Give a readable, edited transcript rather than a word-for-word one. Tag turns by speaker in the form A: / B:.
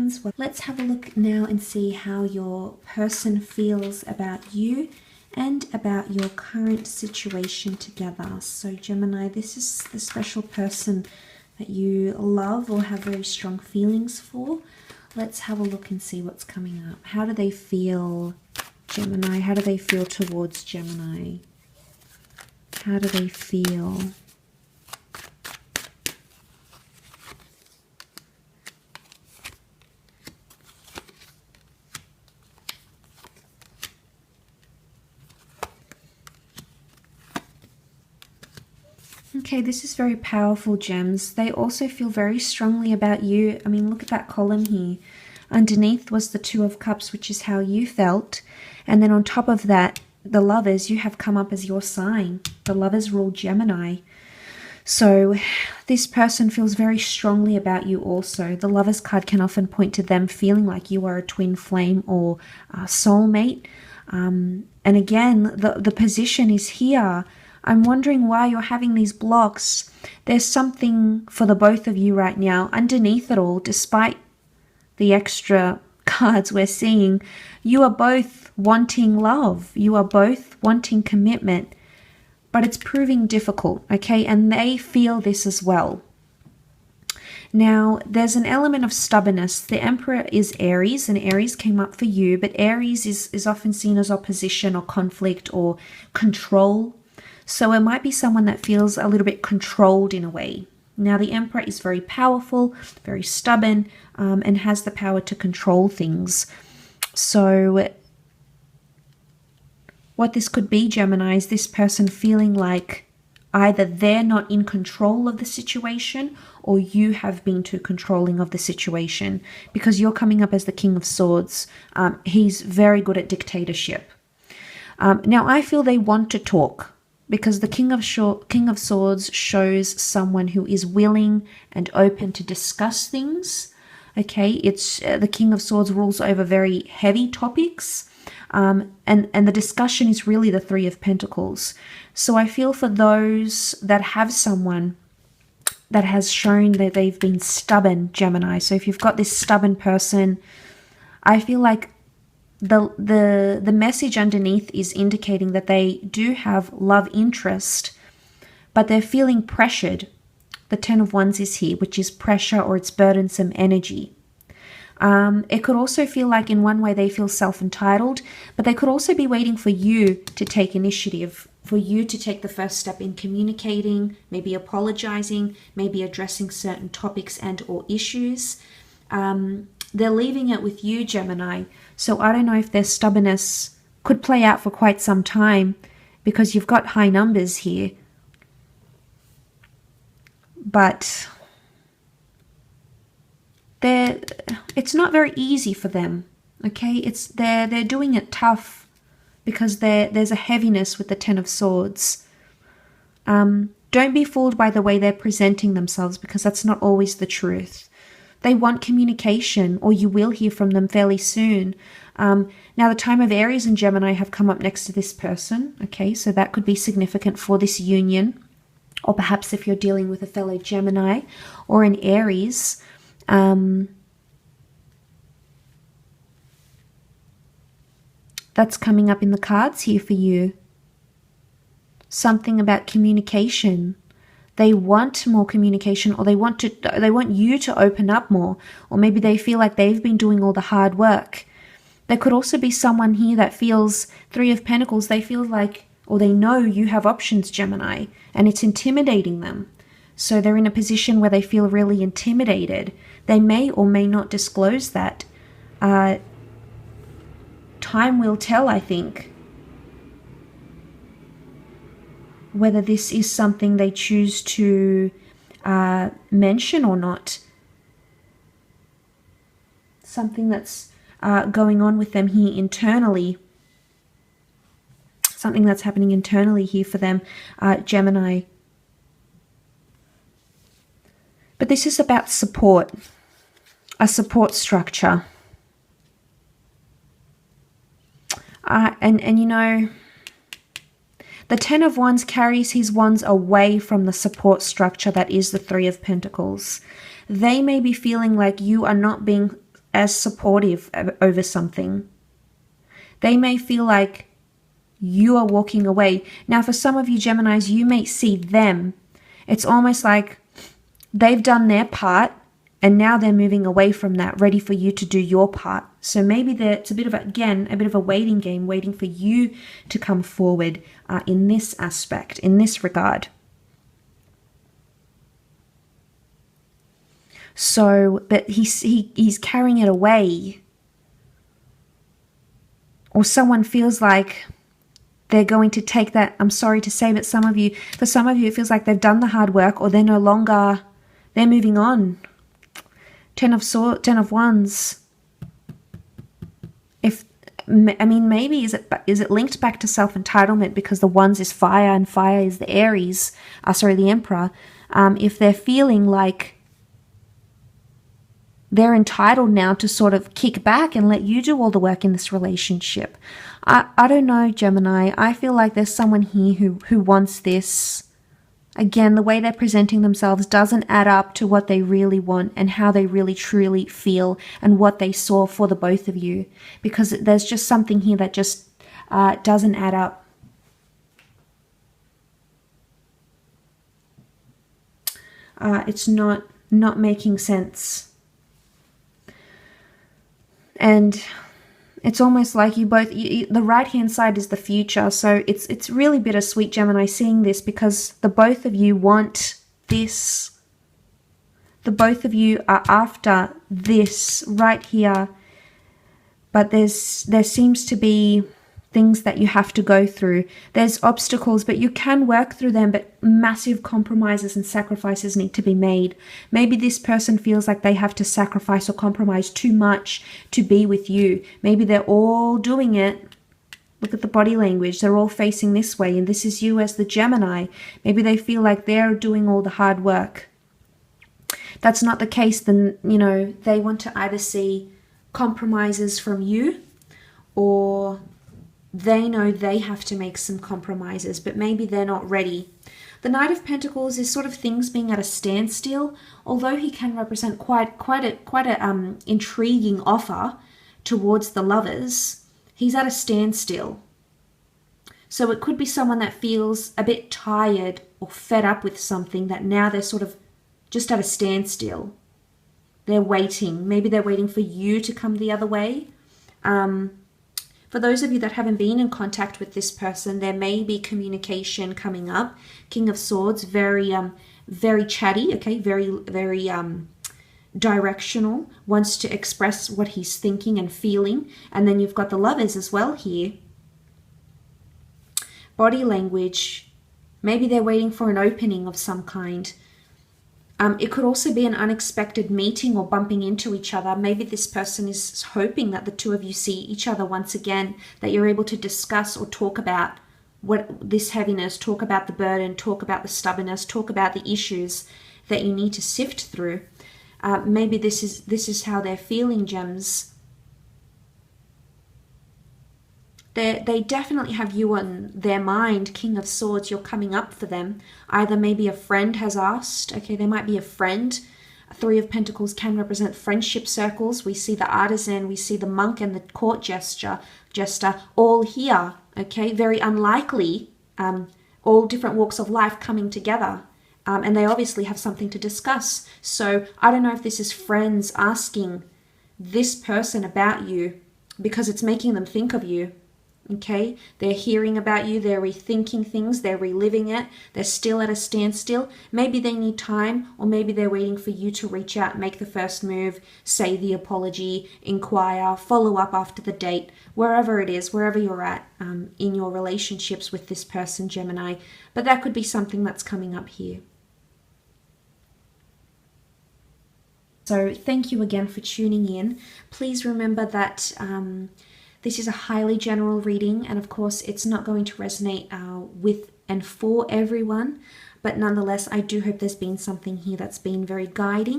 A: Wands. Well, let's have a look now and see how your person feels about you and about your current situation together. So Gemini, this is the special person that you love or have very strong feelings for. Let's have a look and see what's coming up. How do they feel, Gemini? How do they feel towards Gemini? How do they feel? Okay, this is very powerful, gems. They also feel very strongly about you. I mean, look at that column here. Underneath was the Two of Cups, which is how you felt. And then on top of that, the Lovers, you have come up as your sign. The Lovers rule Gemini. So this person feels very strongly about you also. The Lovers card can often point to them feeling like you are a twin flame or a soulmate. And again, the position is here. I'm wondering why you're having these blocks. There's something for the both of you right now. Underneath it all, despite the extra cards we're seeing, you are both wanting love. You are both wanting commitment. But it's proving difficult, okay? And they feel this as well. Now, there's an element of stubbornness. The Emperor is Aries, and Aries came up for you. But Aries is often seen as opposition or conflict or control. So it might be someone that feels a little bit controlled in a way. Now, the Emperor is very powerful, very stubborn, and has the power to control things. So what this could be, Gemini, is this person feeling like either they're not in control of the situation or you have been too controlling of the situation, because you're coming up as the King of Swords. He's very good at dictatorship. Now, I feel they want to talk, because the King of Swords shows someone who is willing and open to discuss things. Okay, it's the King of Swords rules over very heavy topics, and the discussion is really the Three of Pentacles. So I feel for those that have someone that has shown that they've been stubborn, Gemini. So if you've got this stubborn person, I feel like the message underneath is indicating that they do have love interest, but they're feeling pressured. The Ten of Wands is here, which is pressure, or it's burdensome energy. It could also feel like in one way they feel self-entitled, but they could also be waiting for you to take initiative, for you to take the first step in communicating, maybe apologizing, maybe addressing certain topics and or issues. They're leaving it with you, Gemini. So I don't know if their stubbornness could play out for quite some time, because you've got high numbers here. But it's not very easy for them, okay? They're doing it tough because there's a heaviness with the Ten of Swords. Don't be fooled by the way they're presenting themselves, because that's not always the truth. They want communication, or you will hear from them fairly soon. Now, the time of Aries and Gemini have come up next to this person. Okay, so that could be significant for this union. Or perhaps if you're dealing with a fellow Gemini or an Aries. That's coming up in the cards here for you. Something about communication. They want more communication, or they want you to open up more, or maybe they feel like they've been doing all the hard work. There could also be someone here that feels, Three of Pentacles, they feel like, or they know you have options, Gemini, and it's intimidating them. So they're in a position where they feel really intimidated. They may or may not disclose that. Time will tell, I think, whether this is something they choose to mention or not. Something that's going on with them here internally. Something that's happening internally here for them, Gemini. But this is about support, a support structure. And you know, the Ten of Wands carries his wands away from the support structure that is the Three of Pentacles. They may be feeling like you are not being as supportive over something. They may feel like you are walking away. Now, for some of you Geminis, you may see them. It's almost like they've done their part and now they're moving away from that, ready for you to do your part. So maybe it's a bit of, again, a bit of a waiting game, waiting for you to come forward in this aspect, in this regard. So, but he's carrying it away. Or someone feels like they're going to take that, I'm sorry to say, but for some of you, it feels like they've done the hard work, or they're no longer, they're moving on. 10 of Wands. Maybe is it linked back to self-entitlement, because the Wands is fire and fire is the Aries, the Emperor. If they're feeling like they're entitled now to sort of kick back and let you do all the work in this relationship. I don't know, Gemini. I feel like there's someone here who wants this. Again, the way they're presenting themselves doesn't add up to what they really want and how they really truly feel and what they saw for the both of you. Because there's just something here that just doesn't add up. It's not making sense. And it's almost like you both, the right-hand side is the future. So it's really bittersweet, Gemini, seeing this, because the both of you want this. The both of you are after this right here. But there seems to be things that you have to go through. There's obstacles, but you can work through them, but massive compromises and sacrifices need to be made. Maybe this person feels like they have to sacrifice or compromise too much to be with you. Maybe they're all doing it. Look at the body language. They're all facing this way, and this is you as the Gemini. Maybe they feel like they're doing all the hard work. That's not the case. Then, they want to either see compromises from you, or they know they have to make some compromises, but maybe they're not ready. The Knight of Pentacles is sort of things being at a standstill, although he can represent quite a intriguing offer towards the lovers. He's at a standstill. So it could be someone that feels a bit tired or fed up with something, that now they're sort of just at a standstill. They're waiting. Maybe they're waiting for you to come the other way. For those of you that haven't been in contact with this person, there may be communication coming up. King of Swords, very chatty, okay, very directional, wants to express what he's thinking and feeling. And then you've got the Lovers as well here. Body language, maybe they're waiting for an opening of some kind. It could also be an unexpected meeting or bumping into each other. Maybe this person is hoping that the two of you see each other once again, that you're able to discuss or talk about what this heaviness, talk about the burden, talk about the stubbornness, talk about the issues that you need to sift through. Maybe this is how they're feeling, Gems. They definitely have you on their mind. King of Swords, you're coming up for them. Either maybe a friend has asked. Okay, there might be a friend. Three of Pentacles can represent friendship circles. We see the artisan, we see the monk and the court jester all here. Okay, very unlikely. All different walks of life coming together. And they obviously have something to discuss. So I don't know if this is friends asking this person about you because it's making them think of you. Okay, they're hearing about you, they're rethinking things, they're reliving it, they're still at a standstill. Maybe they need time, or maybe they're waiting for you to reach out, make the first move, say the apology, inquire, follow up after the date, wherever it is, wherever you're at in your relationships with this person, Gemini. But that could be something that's coming up here. So thank you again for tuning in. Please remember that this is a highly general reading, and of course it's not going to resonate with and for everyone, but nonetheless I do hope there's been something here that's been very guiding.